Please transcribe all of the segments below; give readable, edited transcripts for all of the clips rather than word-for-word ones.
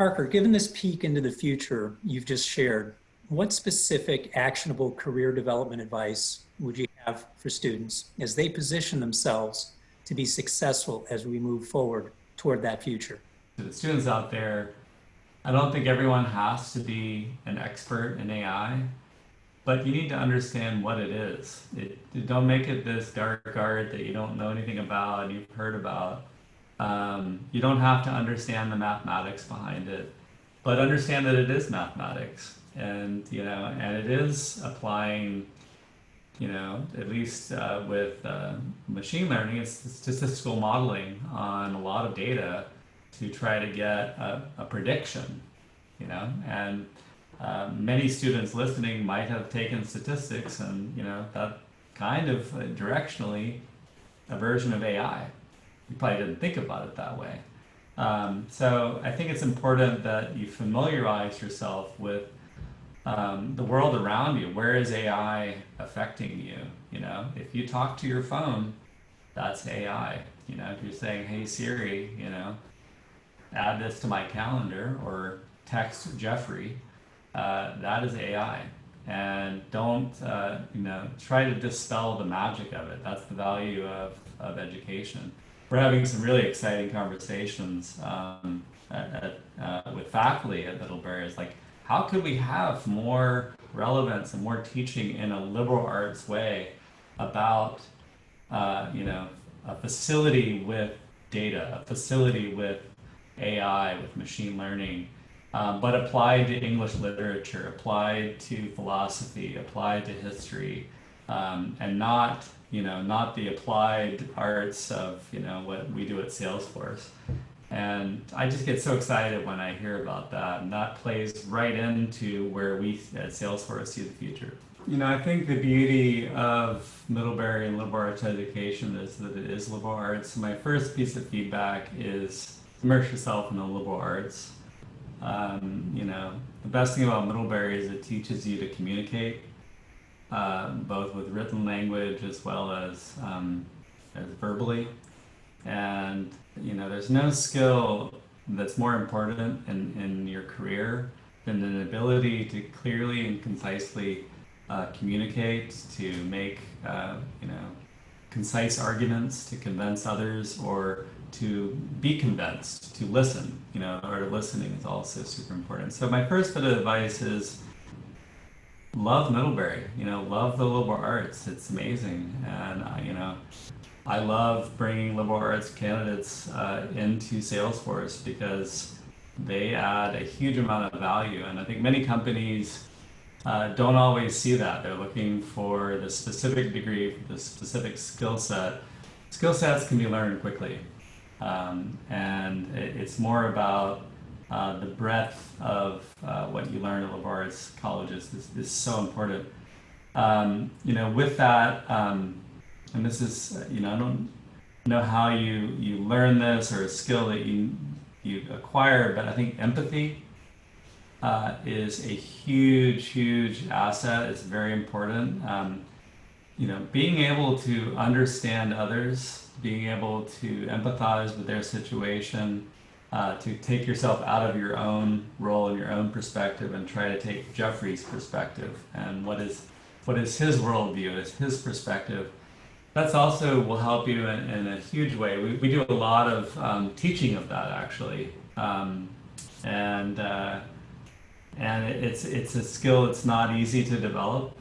Parker, given this peek into the future you've just shared, what specific actionable career development advice would you have for students as they position themselves to be successful as we move forward toward that future? To the students out there, I don't think everyone has to be an expert in AI, but you need to understand what it is. Don't make it this dark art that you don't know anything about and you've heard about. You don't have to understand the mathematics behind it, but understand that it is mathematics, and and it is applying, at least with machine learning, it's statistical modeling on a lot of data to try to get a prediction, and many students listening might have taken statistics, and that kind of directionally a version of AI. You probably didn't think about it that way. So I think it's important that you familiarize yourself with the world around you. Where is AI affecting you? If you talk to your phone, that's AI. If you're saying, "Hey Siri, add this to my calendar," or text Jeffrey, that is AI. And don't try to dispel the magic of it. That's the value of education. We're having some really exciting conversations with faculty at Middlebury. It's like, how could we have more relevance and more teaching in a liberal arts way about a facility with data, a facility with AI, with machine learning, but applied to English literature, applied to philosophy, applied to history, and not the applied arts of what we do at Salesforce. And I just get so excited when I hear about that, and that plays right into where we at Salesforce see the future. I think the beauty of Middlebury and liberal arts education is that it is liberal arts. My first piece of feedback is immerse yourself in the liberal arts. The best thing about Middlebury is it teaches you to communicate, both with written language as well as verbally. And there's no skill that's more important in your career than an ability to clearly and concisely communicate, to make concise arguments, to convince others, or to be convinced, to listen. Or listening is also super important. So my first bit of advice is love Middlebury. Love the liberal arts. It's amazing, and I love bringing liberal arts candidates into Salesforce because they add a huge amount of value. And I think many companies don't always see that. They're looking for the specific degree, the specific skill set. Skill sets can be learned quickly. And it's more about the breadth of what you learn at liberal arts colleges is so important. With that, and this is, I don't know how you learn this or a skill that you acquire, but I think empathy is a huge asset. It's very important. Being able to understand others, being able to empathize with their situation, to take yourself out of your own role and your own perspective and try to take Jeffrey's perspective and what is his worldview, is his perspective. That's also will help you in a huge way. We do a lot of teaching of that, actually, and it's a skill that's not easy to develop,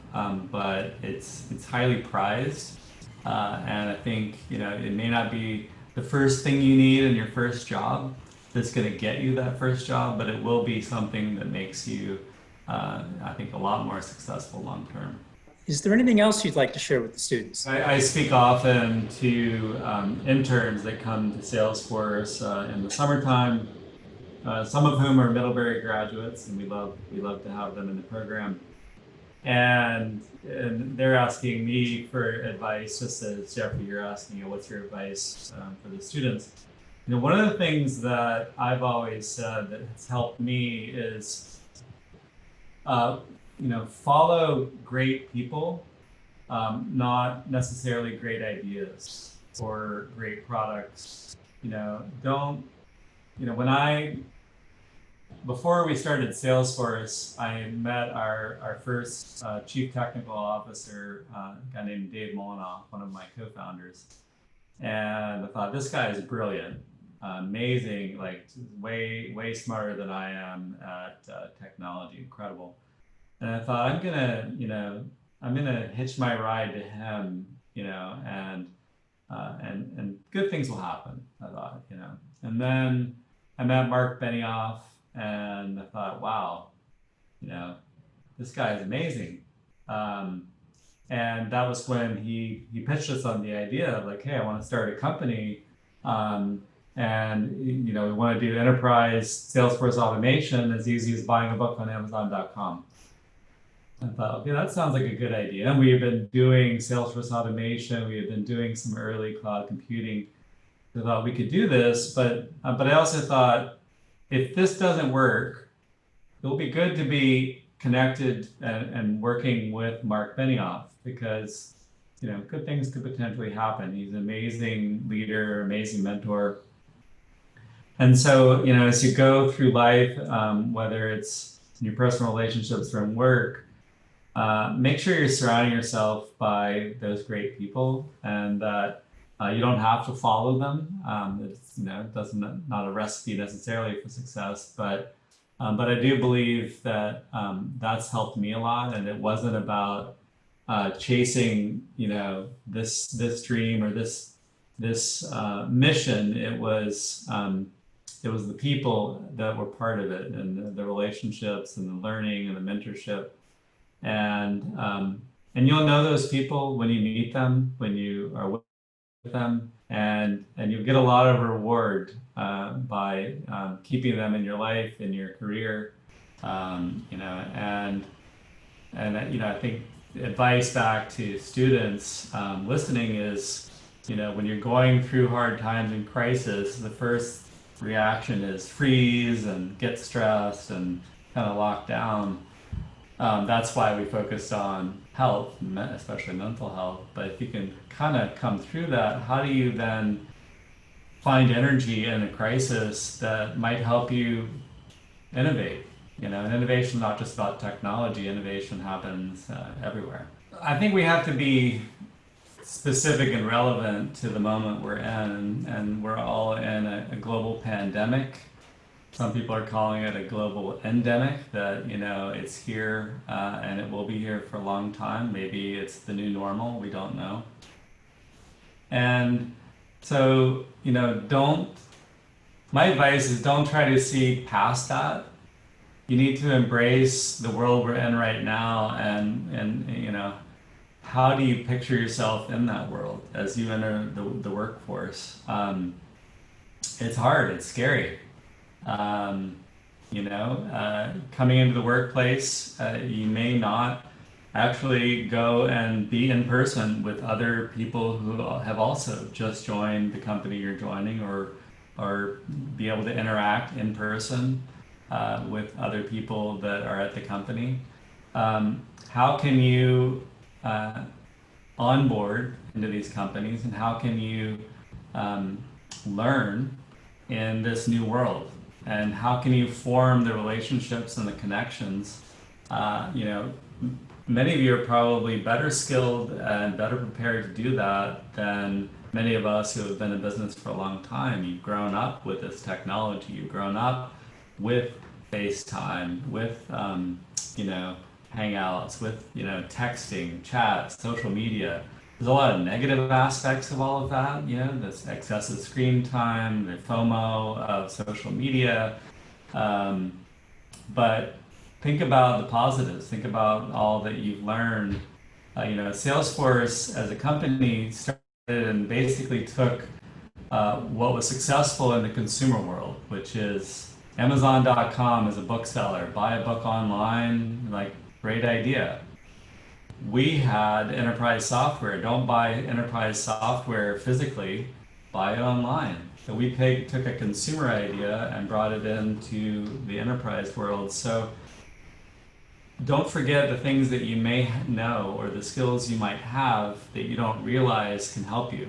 but it's highly prized, and I think it may not be the first thing you need in your first job that's going to get you that first job, but it will be something that makes you, I think, a lot more successful long term. Is there anything else you'd like to share with the students? I speak often to interns that come to Salesforce in the summertime, some of whom are Middlebury graduates, and we love to have them in the program. And they're asking me for advice, just as Jeffrey, you're asking, what's your advice for the students? One of the things that I've always said that has helped me is follow great people, not necessarily great ideas or great products. When before we started Salesforce, I met our first chief technical officer, a guy named Dave Molinoff, one of my co-founders. And I thought, this guy is brilliant, amazing, like way smarter than I am at technology, incredible. And I thought, I'm gonna hitch my ride to him, and good things will happen, I thought. And then I met Mark Benioff, and I thought, wow, you know, this guy is amazing. And that was when he pitched us on the idea of like, hey, I want to start a company, and we want to do enterprise Salesforce automation as easy as buying a book on Amazon.com. I thought, okay, that sounds like a good idea. And we have been doing Salesforce automation. We have been doing some early cloud computing. I thought we could do this, but I also thought, if this doesn't work, it'll be good to be connected and working with Mark Benioff, because good things could potentially happen. He's an amazing leader, amazing mentor. And so, as you go through life, whether it's in your personal relationships or in work, make sure you're surrounding yourself by those great people, and that you don't have to follow them. It's not a recipe necessarily for success, but I do believe that that's helped me a lot. And it wasn't about chasing this dream or this mission. It was the people that were part of it, and the relationships and the learning and the mentorship. And you'll know those people when you meet them, when you are with them, and you'll get a lot of reward by keeping them in your life, in your career, and I think advice back to students listening is, when you're going through hard times and crisis, the first reaction is freeze and get stressed and kind of lock down. That's why we focused on health, especially mental health. But if you can kind of come through that, how do you then find energy in a crisis that might help you innovate? And innovation is not just about technology. Innovation happens everywhere. I think we have to be specific and relevant to the moment we're in, and we're all in a global pandemic. Some people are calling it a global endemic, that it's here and it will be here for a long time. Maybe it's the new normal, we don't know. And so, my advice is, don't try to see past that. You need to embrace the world we're in right now, and how do you picture yourself in that world as you enter the workforce? It's hard, it's scary. Coming into the workplace, you may not actually go and be in person with other people who have also just joined the company you're joining, or be able to interact in person with other people that are at the company. How can you onboard into these companies, and how can you learn in this new world? And how can you form the relationships and the connections? Many of you are probably better skilled and better prepared to do that than many of us who have been in business for a long time. You've grown up with this technology. You've grown up with FaceTime, with Hangouts, with texting, chat, social media. There's a lot of negative aspects of all of that, this excessive screen time, the FOMO of social media. But think about the positives. Think about all that you've learned. Salesforce as a company started and basically took what was successful in the consumer world, which is Amazon.com is a bookseller. Buy a book online, great idea. We had enterprise software. Don't buy enterprise software physically, buy it online. So we took a consumer idea and brought it into the enterprise world. So don't forget the things that you may know, or the skills you might have that you don't realize can help you.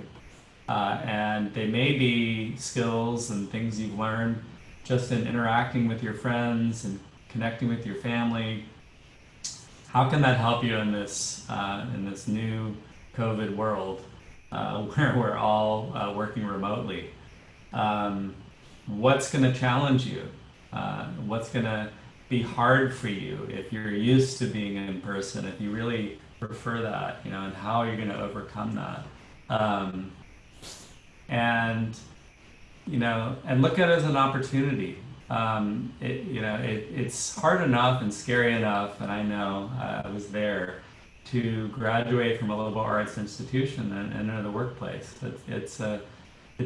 And they may be skills and things you've learned just in interacting with your friends and connecting with your family. How can that help you in this new COVID world where we're all working remotely? What's going to challenge you? What's going to be hard for you if you're used to being in person, if you really prefer that, and how are you going to overcome that? And look at it as an opportunity. It's hard enough and scary enough, and I know I was there, to graduate from a liberal arts institution and enter the workplace. It's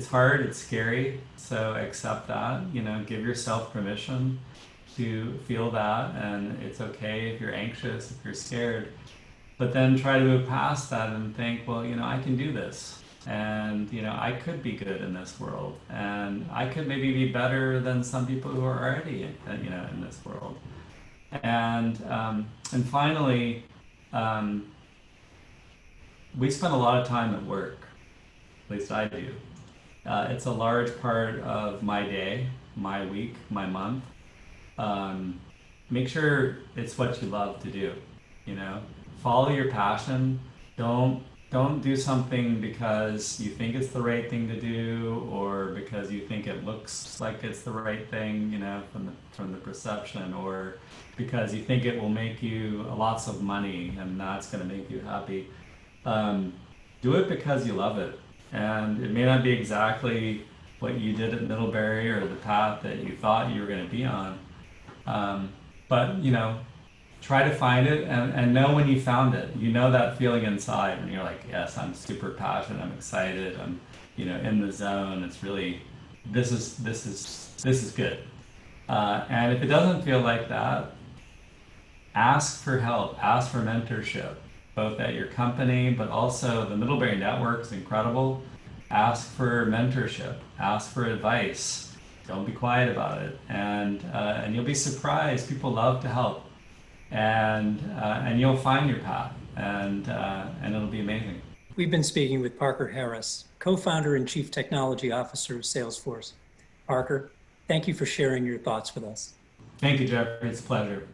hard, it's scary, so accept that. Give yourself permission to feel that, and it's okay if you're anxious, if you're scared. But then try to move past that and think, well, I can do this. And I could be good in this world, and I could maybe be better than some people who are already in this world. And finally, we spend a lot of time at work. At least I do. It's a large part of my day, my week, my month. Make sure it's what you love to do. Follow your passion. Don't do something because you think it's the right thing to do, or because you think it looks like it's the right thing, from the perception, or because you think it will make you lots of money and that's going to make you happy. Do it because you love it, and it may not be exactly what you did at Middlebury or the path that you thought you were going to be on, but try to find it and know when you found it. That feeling inside when you're like, yes, I'm super passionate, I'm excited, I'm in the zone. It's really this is good. And if it doesn't feel like that, ask for help, ask for mentorship, both at your company, but also the Middlebury Network is incredible. Ask for mentorship, ask for advice. Don't be quiet about it, and you'll be surprised. People love to help. And you'll find your path, and it'll be amazing. We've been speaking with Parker Harris, co-founder and chief technology officer of Salesforce. Parker, thank you for sharing your thoughts with us. Thank you, Jeffrey. It's a pleasure.